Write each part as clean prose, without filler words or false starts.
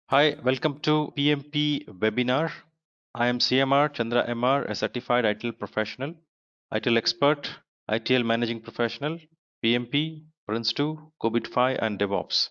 Hi, welcome to PMP webinar. I am CMR Chandra MR, a certified ITIL professional, ITIL expert, ITIL managing professional, PMP, Prince2, COVID-5 and DevOps.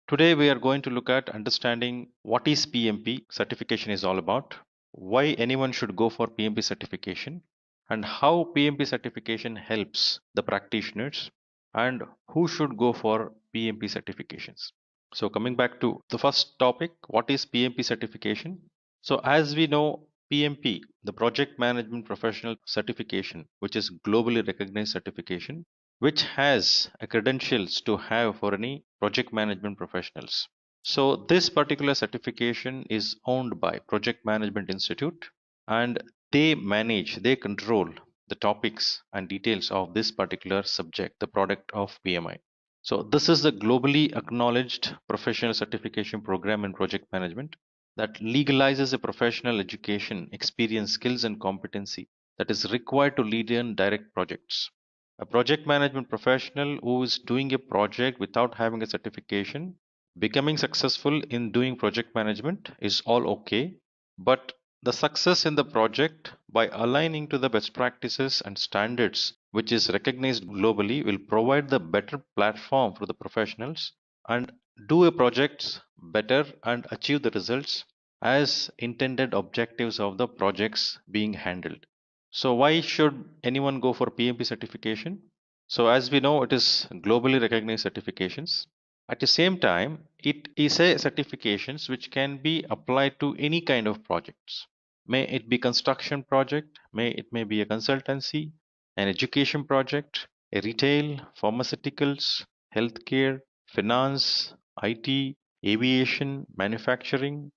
Today we are going to look at understanding what is PMP certification is all about, why anyone should go for PMP certification, and how PMP certification helps the practitioners, and who should go for PMP certifications. So coming back to the first topic, what is PMP certification? So as we know, PMP, the Project Management Professional Certification, which is globally recognized certification, which has a credentials to have for any project management professionals. So this particular certification is owned by Project Management Institute, and they control the topics and details of this particular subject, the product of PMI. So this is the globally acknowledged professional certification program in project management that legalizes a professional education, experience, skills and competency that is required to lead in direct projects. A project management professional who is doing a project without having a certification, becoming successful in doing project management is all okay, but the success in the project by aligning to the best practices and standards which is recognized globally will provide the better platform for the professionals and do a projects better and achieve the results as intended objectives of the projects being handled. So why should anyone go for PMP certification? So as we know, it is globally recognized certifications. At the same time, it is a certifications which can be applied to any kind of projects. May it be construction project, may be a consultancy, an education project, a retail, pharmaceuticals, healthcare, finance, IT, aviation, manufacturing.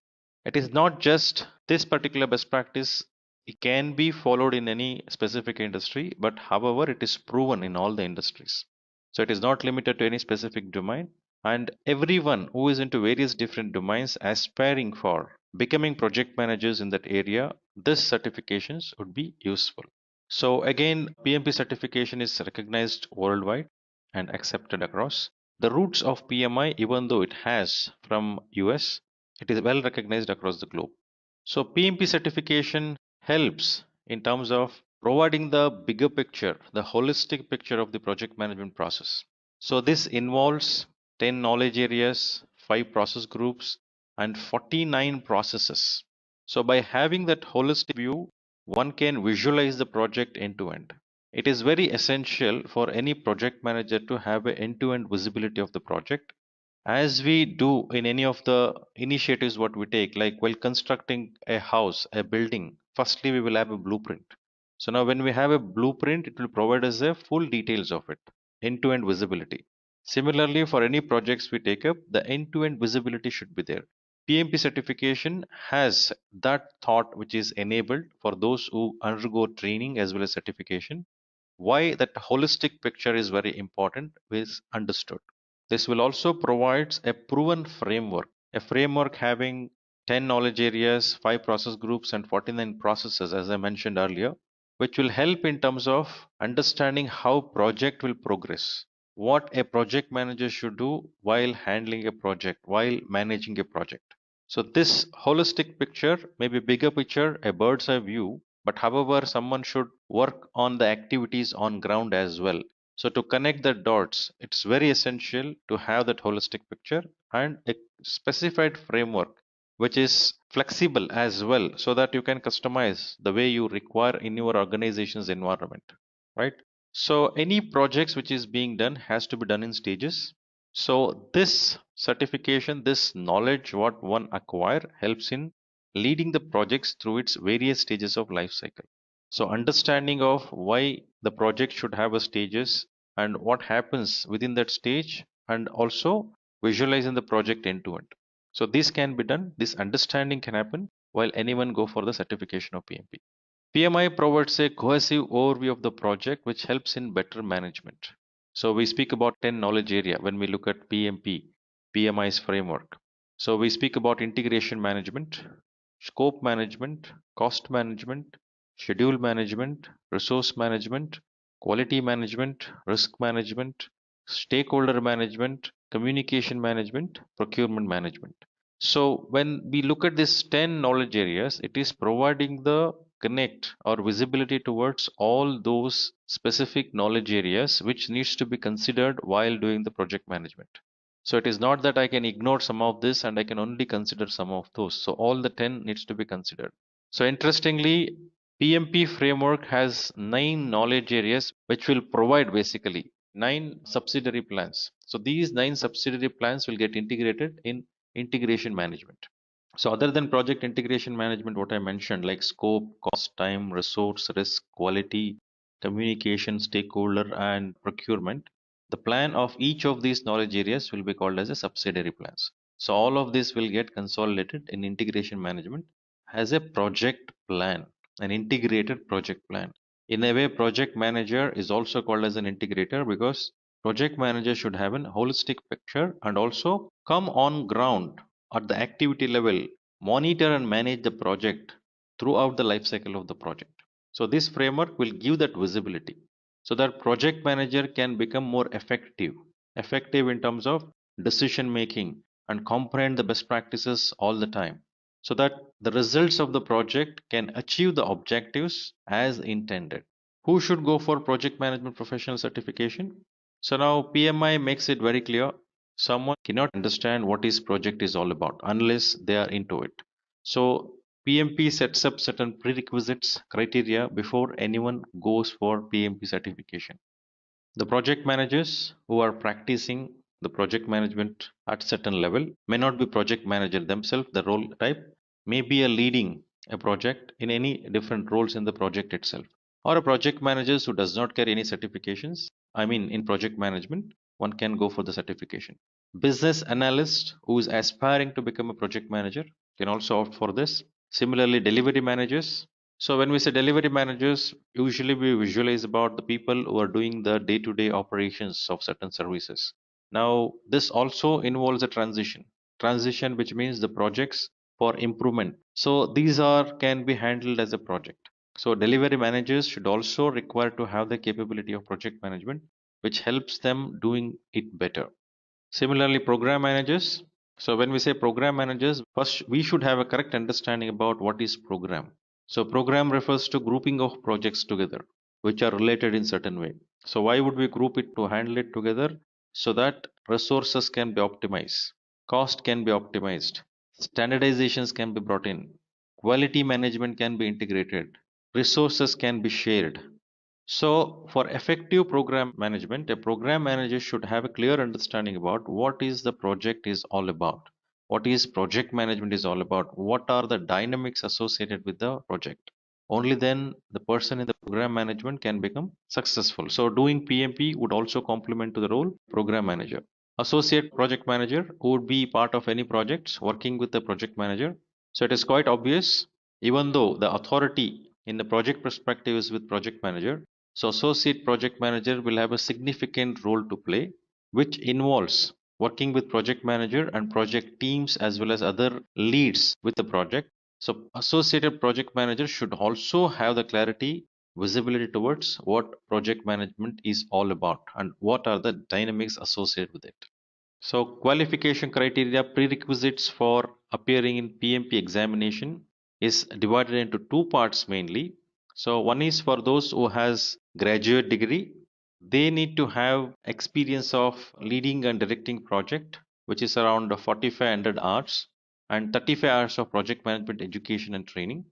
It is not just this particular best practice. It can be followed in any specific industry, but however, it is proven in all the industries. So it is not limited to any specific domain, and everyone who is into various different domains aspiring for becoming project managers in that area, this certifications would be useful. So again, PMP certification is recognized worldwide and accepted across. The roots of PMI, even though it has from US, it is well recognized across the globe. So PMP certification helps in terms of providing the bigger picture, the holistic picture of the project management process. So this involves 10 knowledge areas, 5 process groups, and 49 processes. So by having that holistic view, one can visualize the project end to end. It is very essential for any project manager to have an end to end visibility of the project, as we do in any of the initiatives what we take, like while constructing a house, a building, firstly we will have a blueprint. So now when we have a blueprint, it will provide us a full details of it, end to end visibility. Similarly, for any projects we take up, the end to end visibility should be there. PMP certification has that thought which is enabled for those who undergo training as well as certification. Why that holistic picture is very important is understood. This will also provide a proven framework, a framework having 10 knowledge areas, 5 process groups, and 49 processes, as I mentioned earlier, which will help in terms of understanding how project will progress, what a project manager should do while handling a project, while managing a project. So this holistic picture, maybe bigger picture, a bird's eye view, but however, someone should work on the activities on ground as well. So to connect the dots, it's very essential to have that holistic picture and a specified framework which is flexible as well, so that you can customize the way you require in your organization's environment, right? So any projects which is being done has to be done in stages. So this certification, this knowledge what one acquire helps in leading the projects through its various stages of life cycle. So understanding of why the project should have a stages and what happens within that stage, and also visualizing the project end to end. So this can be done, this understanding can happen while anyone go for the certification of PMP. PMI provides a cohesive overview of the project which helps in better management. So we speak about 10 knowledge area when we look at PMP, PMI's framework. So we speak about integration management, scope management, cost management, schedule management, resource management, quality management, risk management, stakeholder management, communication management, procurement management. So when we look at these 10 knowledge areas, it is providing the connect or visibility towards all those specific knowledge areas which needs to be considered while doing the project management. So it is not that I can ignore some of this and I can only consider some of those. So all the 10 needs to be considered. So interestingly, PMP framework has 9 knowledge areas which will provide basically 9 subsidiary plans. So these 9 subsidiary plans will get integrated in integration management. So other than project integration management, what I mentioned like scope, cost, time, resource, risk, quality, communication, stakeholder, and procurement, the plan of each of these knowledge areas will be called as a subsidiary plans. So all of this will get consolidated in integration management as a project plan, an integrated project plan. In a way, project manager is also called as an integrator because project manager should have an holistic picture and also come on ground at the activity level, monitor and manage the project throughout the life cycle of the project. So this framework will give that visibility so that project manager can become more effective in terms of decision making and comprehend the best practices all the time so that the results of the project can achieve the objectives as intended. Who should go for project management professional certification? So now PMI makes it very clear someone cannot understand what is project is all about unless they are into it. So PMP sets up certain prerequisites criteria before anyone goes for PMP certification. The project managers who are practicing the project management at certain level may not be project manager themselves. The role type may be a leading a project in any different roles in the project itself, or a project manager who does not carry any certifications. I mean, in project management, one can go for the certification. Business analyst who is aspiring to become a project manager can also opt for this. Similarly, delivery managers. So when we say delivery managers, usually we visualize about the people who are doing the day-to-day operations of certain services. Now, this also involves a transition which means the projects for improvement. So these are can be handled as a project. So delivery managers should also require to have the capability of project management, which helps them doing it better. Similarly, program managers. So when we say program managers, first we should have a correct understanding about what is program. So program refers to grouping of projects together, which are related in certain way. So why would we group it to handle it together? So that resources can be optimized, cost can be optimized, standardizations can be brought in, quality management can be integrated, resources can be shared. So, for effective program management, a program manager should have a clear understanding about what is the project is all about, what is project management is all about, what are the dynamics associated with the project. Only then the person in the program management can become successful. So, doing PMP would also complement to the role program manager. Associate project manager who would be part of any projects working with the project manager. So, it is quite obvious, even though the authority in the project perspective is with project manager, so associate project manager will have a significant role to play, which involves working with project manager and project teams as well as other leads with the project. So associated project manager should also have the clarity, visibility towards what project management is all about and what are the dynamics associated with it. So qualification criteria prerequisites for appearing in PMP examination is divided into two parts mainly. So one is for those who has graduate degree. They need to have experience of leading and directing project, which is around 4500 hours and 35 hours of project management education and training.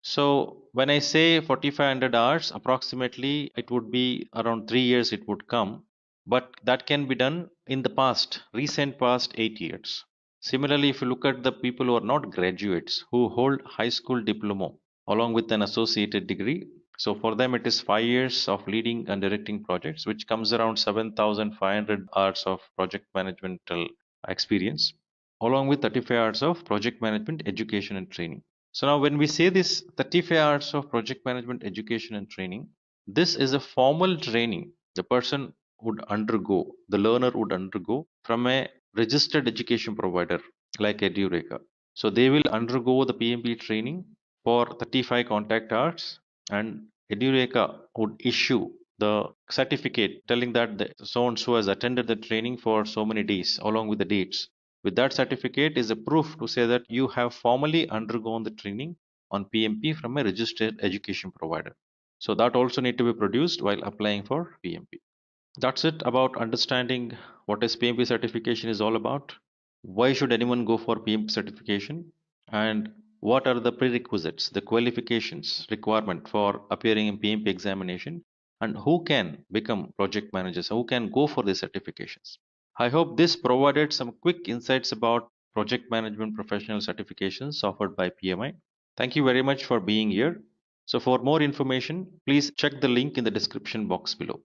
So when I say 4500 hours, approximately it would be around 3 years it would come, but that can be done in the past, recent past 8 years. Similarly, if you look at the people who are not graduates, who hold high school diploma along with an associated degree, so for them it is 5 years of leading and directing projects, which comes around 7,500 hours of project managemental experience, along with 35 hours of project management education and training. So now when we say this 35 hours of project management education and training, this is a formal training the person would undergo, the learner would undergo from a registered education provider like Edureka. So they will undergo the PMP training for 35 contact hours, and Edureka would issue the certificate telling that the so and so has attended the training for so many days along with the dates. with that certificate is a proof to say that you have formally undergone the training on PMP from a registered education provider. So that also need to be produced while applying for PMP. That's it about understanding what is PMP certification is all about. Why should anyone go for PMP certification? And what are the prerequisites, the qualifications requirement for appearing in PMP examination? And who can become project managers? Who can go for these certifications? I hope this provided some quick insights about project management professional certifications offered by PMI. Thank you very much for being here. So for more information, please check the link in the description box below.